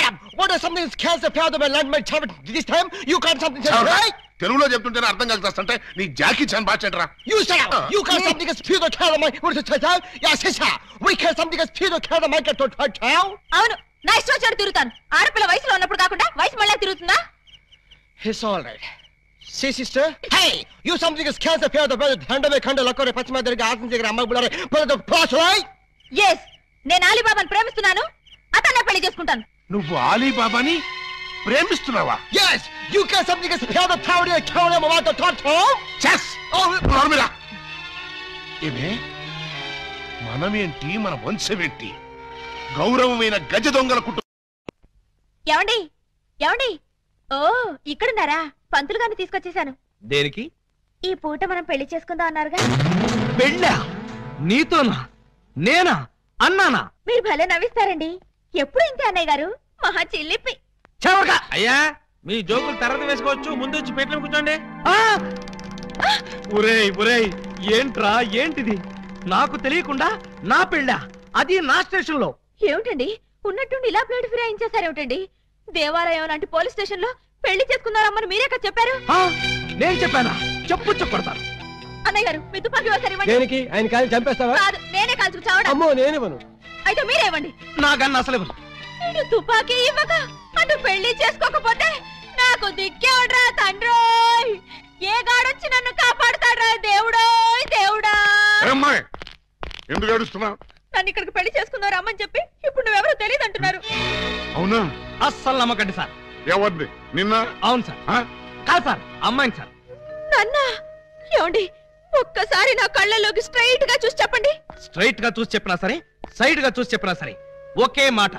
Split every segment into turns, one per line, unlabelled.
up! What is something that's cancer power that my land my child this time? You can't something right?
తెలుగులో చెప్తుంటేనే అర్థం కలుగుతాంటే నీ Jackie Chan బాచెంట్రా.
You shut up! You can't something that's pure cancer my what is it? Yeah, sister. We can't something that's pure cancer my get to town.
అవును నా ఇష్టం వచ్చాడు తిరుగుతాను. ఆడపిల్ల వయసులో ఉన్నప్పుడు కాకుండా వయసు మళ్ళీ తిరుగుతుందా?
It's all right. See, sister? Hey! You something is cancer power the brother hand away kind of luck or a patch mother gas and take a mug blood for the plus, right?
Yes. నేను అలీబాబాని ప్రేమిస్తున్నాను. అతన్నే పెళ్లి చేసుకుంటాను.
నువ్వు అలీబాబాని ప్రేమిస్తున్నావా?
Yes! You can something is power the power to count them about the town.
చెస్. ఓ నార్మలా. ఏమే మనమేంటి మన వంశమేంటి గౌరవమైన గజ దొంగల కుటుంబం.
ఏమండి ఏమండి ఓ ఇక్కడున్నారా? పంతులు గారిని తీసుకొచ్చేసాను.
దేనికి?
ఈ పూట మనం పెళ్లి చేసుకుందాం అన్నారుగా.
పెళ్ళా? నీతోనా? నేనా? అన్నానా?
మీరు భలే నవ్విస్తారండి. ఎప్పుడు ఇంతే అన్నయ్య గారు. మహా చిల్లిపి.
చవక అయ్యా మీ జోకులు తర్వాత వేసుకోవచ్చు. ముందు వచ్చి పెట్లం కూర్చోండి. ఒరేయ్ ఒరేయ్ ఏంట్రా ఏంటిది? నాకు తెలియకుండా నా పెళ్ళా? అది నా స్టేషన్ లో.
ఏమిటండి ఉన్నట్టుండి ఇలా ప్లేట్ ఫిరాయించేశారేమిటండి? దేవాలయం లాంటి పోలీస్ స్టేషన్ లో పెళ్లి చేసుకున్నారమ్మని మీరే కదా చెప్పారు.
నేను చెప్పానా? చెప్పు చెప్పడతాను.
అన్నయ్య గారు మీ తుపాకీ ఒకసారి ఇవ్వండి.
దేనికి? ఆయన కాలి చంపేస్తావా?
కాదు నేనే కాల్చుకు చావడం.
అమ్మో నేనివ్వను.
అయితే మీరే ఇవ్వండి.
నాకన్నా అసలు ఇవ్వను.
నేను తుపాకీ ఇవ్వక అటు పెళ్లి చేసుకోకపోతే నాకు దిక్కేవడ్రా తండ్రోయ్. ఏ గాడొచ్చి నన్ను కాపాడుతాడ్రా దేవుడోయ్ దేవుడా.
అమ్మాయి ఎందుకు ఏడుస్తున్నావు?
నన్ను ఇక్కడికి పెళ్లి చేసుకున్నారు అమ్మని చెప్పి ఇప్పుడు నువ్వెవరో తెలియదు అంటున్నారు.
అవునా?
అస్సలు నమ్మకండి సార్.
ఎవరిది? నిన్న?
అవును సార్. కాదు సార్ అమ్మాయిని సార్.
నన్నా? ఏమండి ఒక్కసారి నా కళ్ళలోకి స్ట్రైట్ గా చూసి చెప్పండి.
స్ట్రైట్ గా చూసి చెప్పినా సరే సైడ్ గా చూసి చెప్పినా సరే ఒకే మాట,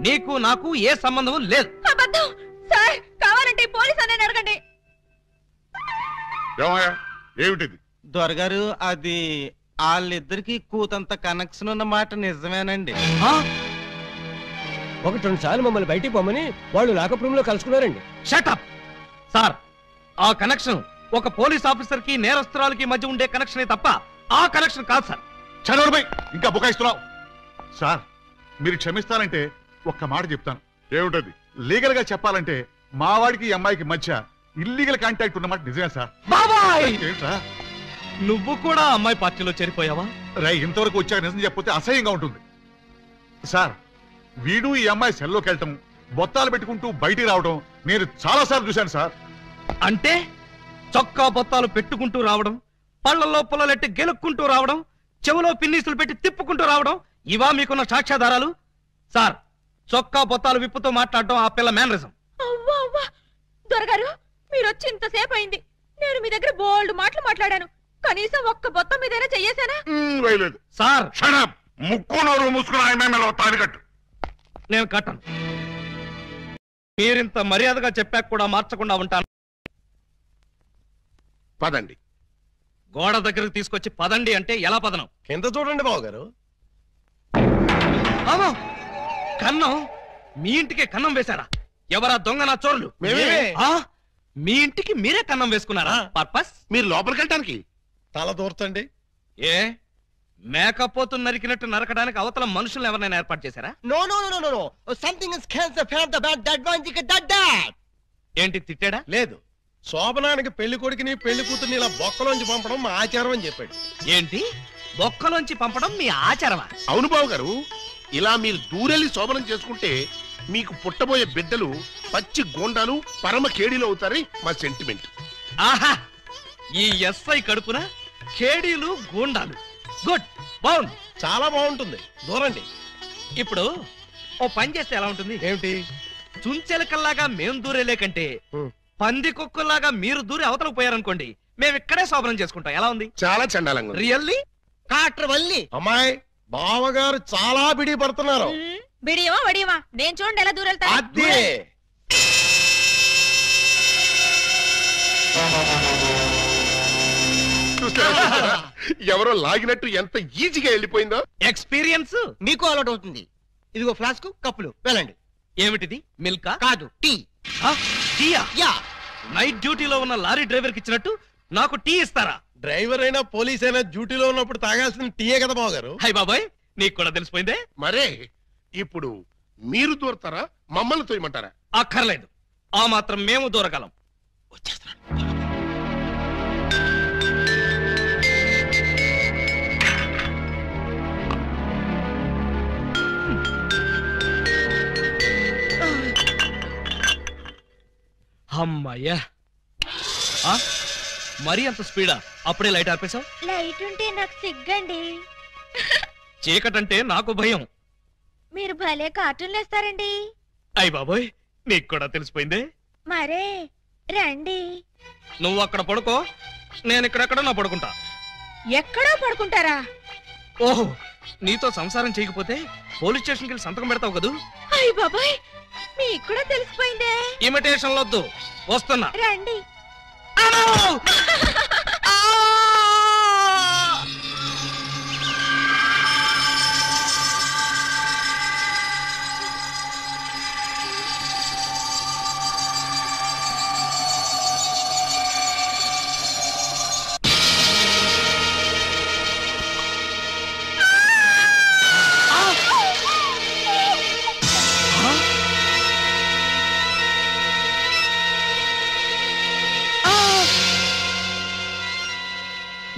నీకు నాకు ఏ సంబంధం లేదు.
అబద్ధం సార్. కావాలంటే పోలీస్ అనే అడగండి.
ఏమిటిది?
దొరగారు అది వాళ్ళిద్దరికి కూతంత కనెక్షన్ ఉన్న మాట నిజమేనండి.
ఒకటి రెండు సార్లు మమ్మల్ని బయటికి పోమని వాళ్ళు లాకప్ రూమ్ లో కలుసుకున్నారండి.
Shut up sir. ఆ కనెక్షన్ ఒక పోలీస్ ఆఫీసర్ కి నేరస్తురాలకి మధ్య ఉండే కనెక్షనే తప్ప ఆ కనెక్షన్ కాదు సార్.
చదవడమై ఇంకా బుకాయిస్తున్నావు. సార్ మీరు క్షమిస్తారంటే ఒక్క మాట చెప్తాను. ఏమిటది? లీగల్ గా చెప్పాలంటే మా వాడికి ఈ అమ్మాయికి మధ్య ఇల్లీగల్ కాంటాక్ట్ ఉన్నమాట నిజమే సార్.
బాబాయ్
ఏంట్రా
నువ్వు కూడా అమ్మాయి పార్టీలో చేరిపోయావా?
రై ఇంతవరకు వచ్చాక నిజం చెప్పితే అసహ్యంగా ఉంటుంది సార్. వీడు ఈ అమ్మాయి సెల్లోకి వెళ్ళటం, బొత్తాలు పెట్టుకుంటూ బయటికి రావడం నేను చాలా సార్లు చూశాను సార్.
అంటే చొక్కా బొత్తాలు పెట్టుకుంటూ రావడం, పళ్లలో పుల్లలెట్టి గెలుక్కుంటూ రావడం, చెవులో పిన్నీసులు పెట్టి తిప్పుకుంటూ రావడం, ఇవా మీకున్న సాక్ష్యాధారాలు? సార్ చొక్కా బొత్తాలు విప్పుతో మాట్లాడడం ఆ పిల్ల మేనరిజం.
అవ్వా అవ్వా దొరగారు మీరు వచ్చి ఇంతసేపు అయింది. నేను మీ దగ్గర బోల్డ్ మాటలు మాట్లాడాను. కనీసం ఒక్క బొత్తం మీదైనా చెయ్యేశానా?
సార్
ముక్కు నోరు మూసుకుని ఆయన తాడికట్టు.
నేను కట్టను. మీరింత మర్యాదగా చెప్పాక కూడా మార్చకుండా ఉంటాను.
పదండి.
గోడ దగ్గరకు తీసుకొచ్చి పదండి అంటే ఎలా పదనం?
కింద చూడండి బాబు గారు.
కన్నం? మీ ఇంటికే కన్నం వేశారా? ఎవరా దొంగ నా చోర్లు? మీ ఇంటికి మీరే కన్నం వేసుకున్నారా? పర్పస్?
మీరు లోపలికి వెళ్ళటానికి.
తల దూర్తండి.
ఏ మేకపోతు నరికినట్టు నరకడానికి అవతల మనుషులను ఎవరైనా ఏర్పాటు చేశారా?
No no no no no. Something is cancer from the bad that one thick that that.
ఏంటి తిట్టాడా?
లేదు. శోభనానికి పెళ్లి కొడుకుని పెళ్లి కూతుర్ని ఇలా బొక్కలోంచి పంపడం మా ఆచారం అని చెప్పాడు.
ఏంటి బొక్కలోంచి పంపడం మీ ఆచారమా?
అవును బాబు గారు. ఇలా మీరు దూరెళ్ళి శోభనం చేసుకుంటే మీకు పుట్టబోయే బిడ్డలు పచ్చి గోండాలు పరమ కేడీలు అవుతారని మా సెంటిమెంట్.
ఆహా ఈ ఎస్ఐ కడుపున కేడీలు గూండాలు. గుడ్ బాగుంది.
చాలా బాగుంటుంది. దూరండి.
ఇప్పుడు ఓ పని చేస్తే ఎలా ఉంటుంది?
ఏమిటి?
చుంచెలకల్లాగా మేం దూరేలే కంటే పంది కుక్కల్లాగా మీరు దూరి అవతలకు పోయారనుకోండి, మేము ఇక్కడే శోభనం చేసుకుంటాం. ఎలా ఉంది?
చాలా చండాలంగా.
రియల్లీ?
కాట్ర వల్లి అమ్మాయి బావగారు చాలా బిడి పడుతున్నారు.
బిడియమా వడియమా నేను చూడండి ఎలా దూరెళ్తా.
అదే
ఎవరో లాగినట్టు ఎంత ఈజీగా వెళ్ళిపోయిందో.
ఎక్స్పీరియన్స్
మీకు అలవాటు అవుతుంది. ఇదిగో ఫ్లాస్క్ కప్పులు వెళ్ళండి.
ఏమిటిది? మిల్కా?
కాదు టీ.
టీయా?
యా.
నైట్ డ్యూటీలో ఉన్న లారీ డ్రైవర్ కి ఇచ్చినట్టు నాకు టీ ఇస్తారా?
డ్రైవర్ అయినా పోలీస్ అయినా డ్యూటీలో ఉన్నప్పుడు తాగాల్సిన టీయే కదా బావగారు.
హై బాబాయ్ నీకు కూడా తెలిసిపోయిందే.
మరే ఇప్పుడు
మీరు దూరతారా మమ్మల్ని తోయమంటారా?
అక్కర్లేదు, ఆ మాత్రం మేము దూరగలం.
వచ్చేస్తున్నాడు.
అమ్మయ్యా, మరీ అంత స్పీడా? అప్పుడే లైట్ ఆపేశావు?
లైట్ ఉంటే నాకు సిగ్గండి.
చీకటంటే నాకు భయం.
మీరు భలే కార్టూన్లు వేస్తారండి.
అయ్ బాబోయ్, నీకు కూడా తెలిసిపోయిందే.
మరే రండి.
నువ్వు అక్కడ పడుకో, నేను ఇక్కడెక్కడ నా పడుకుంటా.
ఎక్కడో పడుకుంటారా?
ఓహో, నీతో సంసారం చేయకపోతే పోలీస్ స్టేషన్కి వెళ్ళి సంతకం పెడతావు కదూ.
అయ్య బాబాయ్, మీకు కూడా తెలిసిపోయిందే.
ఇమిటేషన్ వద్దు, వస్తున్నా.
రండి.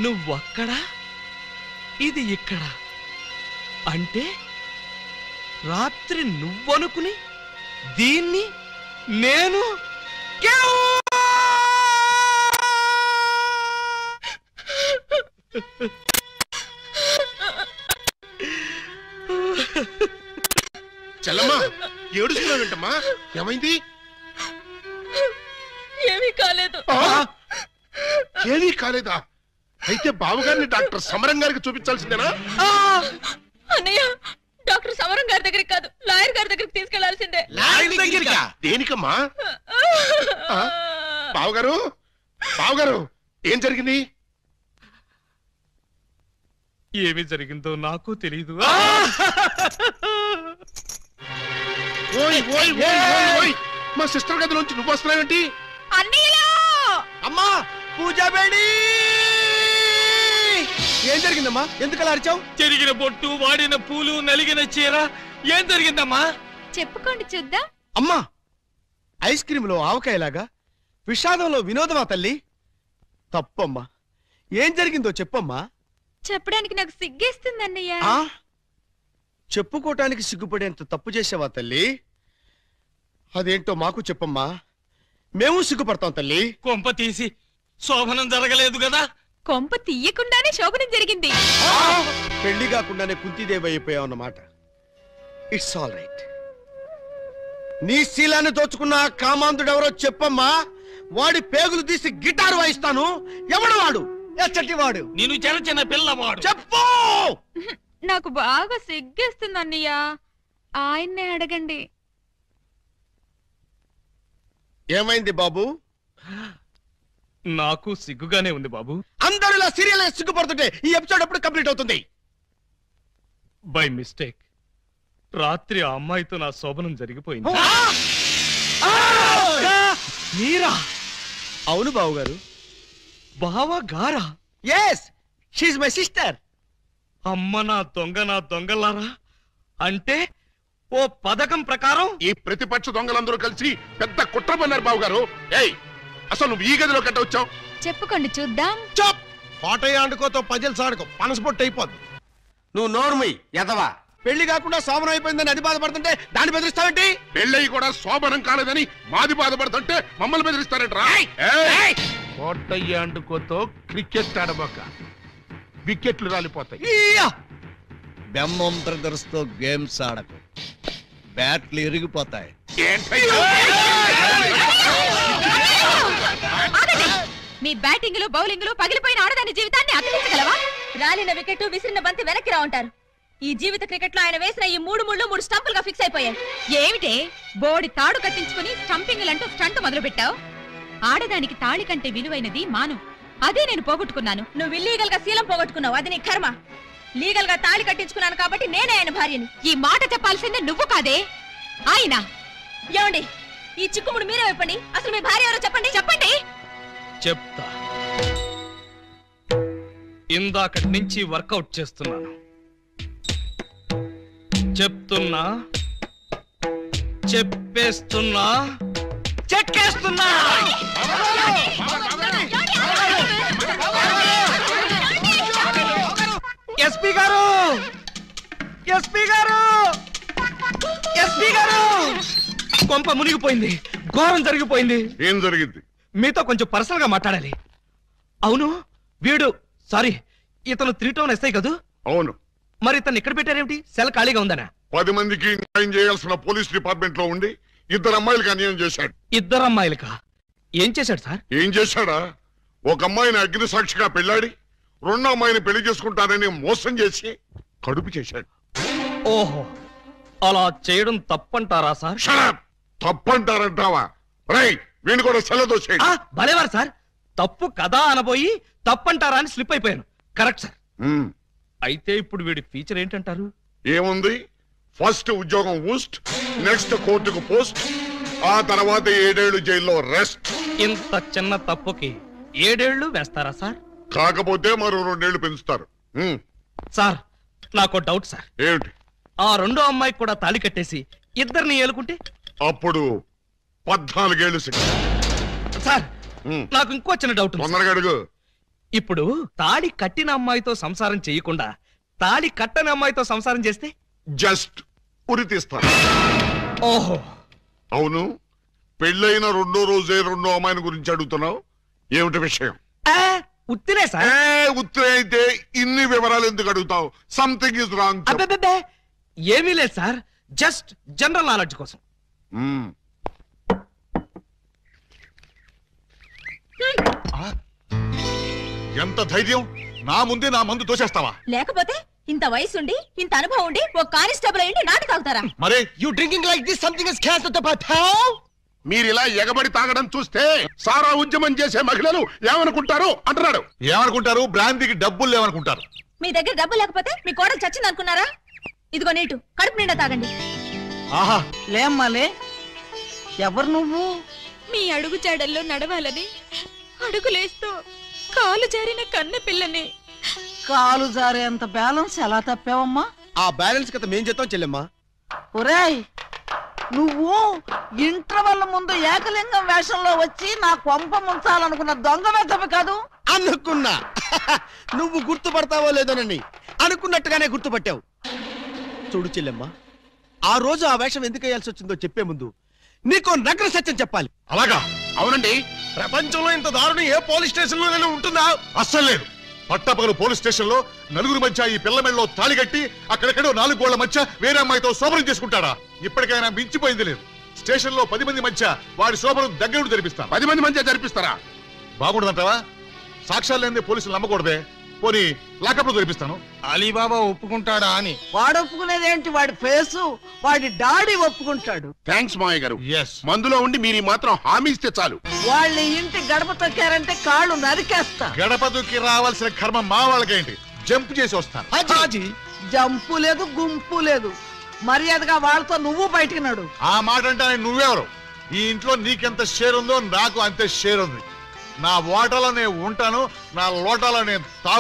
నువ్వక్కడ, ఇది ఇక్కడ. అంటే రాత్రి నువ్వనుకుని దీన్ని నేను
చెల్లమ్మా, ఏడుస్తున్నావేంటమ్మా? ఏమైంది?
ఏమీ కాలేదు.
ఏమీ కాలేదా? అయితే బావగారిని డాక్టర్ సమరం గారికి చూపించాల్సిందేనా?
అన్నయ్య, డాక్టర్ సమరం గారి దగ్గరికి కాదు, లాయర్ గారి దగ్గరికి తీసుకెళ్లాల్సిందే.
దేనికమ్మా? బావగారు, బావగారు, ఏం జరిగింది?
ఏమి జరిగిందో నాకు తెలియదు.
ఓయ్ ఓయ్ ఓయ్ ఓయ్, మా సిస్టర్ గదిలోంచి నువ్వు వస్తున్నావేంటి?
అన్నయ్యలో
అమ్మా, పూజా బేడి! ఏం జరిగిందమ్మా? ఎందుకలా అరిచావు?
చెరిగిన బొట్టు, వాడిన పూలు, నలిగిన చీర. ఏం జరిగిందమ్మా?
చెప్పుకోండి చూద్దాం.
అమ్మా, ఐస్ క్రీమ్ లో ఆవకాయలాగా విషాదంలో వినోదమా తల్లి? తప్పమ్మా, ఏం జరిగిందో చెప్పమ్మా.
చెప్పడానికి నాకు సిగ్గేస్తుంది అన్నయ్య.
చెప్పుకోటానికి సిగ్గుపడేంత తప్పు చేసావా తల్లి? అదేంటో మాకు చెప్పమ్మా, మేము సిగ్గుపడతాం తల్లి.
కొంప తీసి శోభనం జరగలేదు కదా?
కొంప తీయకుండానే శోభనం జరిగింది.
పెళ్లి కాకుండానే కుంతిదేవి అయిపోయావన్నమాట. It's all right. నీ శీలాన్ని దోచుకున్న కామాంధుడెవరో చెప్పమ్మా. వాడి పేగులు తీసి గిటారు వాయిస్తాను. ఎవడు వాడు? ఎచ్చటి వాడు?
నేను చిన్న చిన్న పిల్లవాడు.
చెప్పు.
నాకు బాగా సిగ్గేస్తుంది అన్నయ్య, ఆయన్నే అడగండి.
ఏమైంది బాబు?
నాకు సిగ్గుగానే ఉంది బాబు.
అందరూ ఇలా సీరియల్ సిగ్గుపడుతుంటే ఈ ఎపిసోడ్ ఎప్పుడు కంప్లీట్ అవుతుంది?
బై మిస్టేక్ రాత్రి ఆ అమ్మాయితో నా శోభనం జరిగిపోయింది. మీరా?
అవును బావు గారు.
బావా గారా?
Yes, she's my sister.
అమ్మ నా దొంగలారా. అంటే ఓ పథకం ప్రకారం
ఈ ప్రతిపక్ష దొంగలందరూ కలిసి పెద్ద కుట్ర పన్నారు బావగారు. ఏయ్, అసలు నువ్వు ఈ గదిలో కట్ట వచ్చావు?
చెప్పుకోండి చూద్దాం.
చప్! పాటయ్య ఆడుకోతో పజల్ సాడుకో, పనసపొట్టు అయిపోద్ది. నువ్వు నోర్మయ్యి ఎదవా. పెళ్లి కాకుండా శోభనం అయిపోయిందని అది బాధపడుతుంటే దాన్ని బెదిరిస్తావేంటి?
పెళ్ళయి కూడా శోభనం కాలేదని మాది బాధపడుతుంటే మమ్మల్ని బెదిరిస్తారంటరా? కోటయ్య అండుకోతో క్రికెట్ ఆడబోక, వికెట్లు రాలిపోతాయి.
బెమ్మం బ్రదర్స్ తో గేమ్స్ ఆడకు, బ్యాట్లు ఇరిగిపోతాయి.
మీ బ్యాటింగ్ లో బౌలింగ్ లో పగిలిపోయిన ఆడదాని జీవితాన్ని అతికించగలవా? రాలిన వికెట్, విసిరిన బంతి వెనక్కి రా ఉంటారు. ఈ జీవిత క్రికెట్ లో ఆయన వేసిన ఈ 3 స్టంపులుగా ఫిక్స్ అయిపోయాయి. ఏమిటే బోడి తాడు కట్టించుకుని స్టంపింగ్లంటూ స్టంట్ మొదలు పెట్టావు? ఆడదానికి తాళి కంటే విలువైనది మాను. అదే నేను పోగొట్టుకున్నాను. నువ్వు ఇల్లీగల్ గా శీలం పోగొట్టుకున్నావు, అది నీ కర్మ. లీగల్ గా తాళి కట్టించుకున్నాను కాబట్టి నేనే ఆయన భార్యని. ఈ మాట చెప్పాల్సిందే నువ్వు కాదే ఆయన. ఏమండి, ఈ చిక్కుముడు మీరే చెప్పండి. అసలు మీ భార్య ఎవరో చెప్పండి. చెప్పండి.
చెప్తా. ఇందాకటి నుంచి వర్కౌట్ చేస్తున్నాను. చెప్తున్నా, చెప్పేస్తున్నా, చెక్కేస్తున్నా. ఎస్పీ గారు, ఎస్పీ గారు, ఎస్పీ గారు, కొంప మునిగిపోయింది, ఘోరం జరిగిపోయింది.
ఏం జరిగింది?
మీతో కొంచెం పర్సనల్ గా మాట్లాడాలి. అవును, వీడు సారీ ఇతను 3 టౌన్ ఎస్ఐ కదూ?
అవును.
మరి ఇతను ఇక్కడ పెట్టారేమిటి? సెల్ ఖాళీగా ఉందనా?
10 మందికి న్యాయం చేయాల్సిన పోలీస్ డిపార్ట్మెంట్ లో ఉండి 2 అమ్మాయిలకు అన్యాయం చేశాడు.
2 అమ్మాయిలకా? ఏం చేశాడు సార్?
ఏం చేశాడా? ఒక అమ్మాయిని అగ్ని సాక్షిగా పెళ్ళాడి 2 అమ్మాయిని పెళ్లి చేసుకుంటానని మోసం చేసి కడుపు చేశాడు.
ఓహో, అలా చేయడం తప్పంటారా సార్?
తప్పంటారంటావా? రైట్, వీణు కూడా సెలవు చేయండి.
భలేవారు సార్, తప్పు కదా అనబోయి తప్పంటారా అని స్లిప్ అయిపోయాను. Correct sir. అయితే ఇప్పుడు వీడి ఫీచర్ ఏంటంటారు?
ఏముంది, ఫస్ట్ ఉద్యోగం ఊస్ట్, నెక్స్ట్ కోర్టుకు పోస్ట్, ఆ తర్వాత 7 ఏళ్లు జైల్లో రెస్ట్.
ఇంత చిన్న తప్పుకి 7 ఏళ్లు వేస్తారా సార్?
కాకపోతే మరో 2 ఏళ్లు పెంచుతారు.
సార్ నాకు డౌట్ సార్.
ఏమిటి?
ఆ 2వ అమ్మాయికి కూడా తాళి కట్టేసి 2ని ఏలుకుంటే
అప్పుడు 14 ఏళ్లు శిక్ష.
సార్ నాకు ఇంకో చిన్న డౌట్ ఉంది.
తొందరగా అడుగు.
ఇప్పుడు తాళి కట్టిన అమ్మాయితో సంసారం చేయకుండా తాళి కట్టని అమ్మాయితో సంసారం చేస్తే
జస్ట్ ఉరి తీస్తారు.
ఓహో,
అవును, పెళ్ళైన 2వ రోజే 2వ అమ్మాయిని గురించి అడుగుతున్నావు. ఏమిటి విషయం?
ఉత్తినే సార్.
ఉత్తరే అయితే ఇన్ని వివరాలు ఎందుకు అడుగుతావు? Something is wrong.
అబ్బే, ఏమీ లేదు సార్, జస్ట్ జనరల్ నాలెడ్జ్ కోసం.
ఎంత ధైర్యం! నా ముందే నా మందు తోసేస్తావా?
లేకపోతే ఇంత వయసుండి ఇంత అనుభవం ఉండి ఒక కానిస్టేబుల్ అయ్యి నాటు తాగుతారా?
మరే
you drinking like this something is cancer to పథౌ.
మీరు ఇలా ఎగబడి తాగడం చూస్తే సారా ఉద్యమం చేసే మహిళలు ఏమనుకుంటారు అంటున్నాడు.
ఏమనుకుంటారు? బ్రాంతికి డబ్బులు లేవనుకుంటారు.
మీ దగ్గర డబ్బు లేకపోతే మీ కోడలు చచ్చింది అనుకున్నారా? ఇదిగో నీటు, కడుపు నిండా తాగండి.
ఆహా,
లేమ్మాలే, ఎవరు నువ్వు?
మీ అడుగు జాడల్లో నడవాలని అడుగులేస్తూ కాలు జారిన కన్న పిల్లని.
కాలు జారేంత బ్యాలెన్స్ ఎలా తప్పావమ్మా?
ఆ బ్యాలెన్స్ కథ మేం చేద్దాం చెల్లెమ్మా.
ఒరేయ్, నువ్వు ఇంటర్వెల్ ముందు ఏకలింగం వేషంలో వచ్చి నా కొంప ముంచాలనుకున్న దొంగ వెతవి కాదు?
అనుకున్నా నువ్వు గుర్తుపడతావో లేదోనని. అనుకున్నట్టుగానే గుర్తుపట్టావు. చూడు చెల్లెమ్మా, ఆ రోజు ఆ వేషం ఎందుకు వేయాల్సి వచ్చిందో చెప్పే ముందు నీకో నగ్న సత్యం చెప్పాలి.
అలాగా?
అవునండి.
ప్రపంచంలో ఇంత దారుణం ఏ పోలీస్ స్టేషన్ లోనే ఉంటుందా?
అస్సలు లేదు. పట్టపగలు పోలీస్ స్టేషన్ లో నలుగురు మధ్య ఈ పిల్ల మెళ్ళలో తాళి కట్టి అక్కడెక్కడో 4 గోళ్ల మధ్య వేరే అమ్మాయితో శోభనం చేసుకుంటాడా? ఇప్పటికైనా మించిపోయింది లేదు. స్టేషన్ లో 10 మంది మధ్య వాడి శోభనం దగ్గరుండి జరిపిస్తాను.
10 మంది మధ్య జరిపిస్తారా?
బాగుండదంటావా? సాక్ష్యాలు లేని పోలీసులు నమ్మకూడదే. పోనీ లాకప్ లో జరిపిస్తాను.
అలీబాబా ఒప్పుకుంటాడా అని.
వాడు ఒప్పుకునేదేంటి? వాడి ఫేసు, వాడి డాడీ ఒప్పుకుంటాడు.
థ్యాంక్స్ మావయ్య గారు.
ఎస్.
మందులో ఉండి మీరు ఈ మాత్రం హామీ ఇస్తే చాలు.
వాళ్ళ ఇంటి గడప తొక్కారంటే కాళ్ళు నరికేస్తా.
గడప దూకి రావాల్సిన కర్మ మా వాళ్ళకేంటి? జంప్ చేసి వస్తాను.
హాజీ,
జంపు లేదు, గుంపు లేదు. మర్యాదగా వాళ్ళతో నువ్వు బయటికి నడు.
ఆ మాట అంటే నువ్వెవరు? ఈ ఇంట్లో నీకెంత షేర్ ఉందో నాకు అంతే షేర్ ఉంది. నా ఓటలో నేను ఉంటాను, నా లోటాలో నేను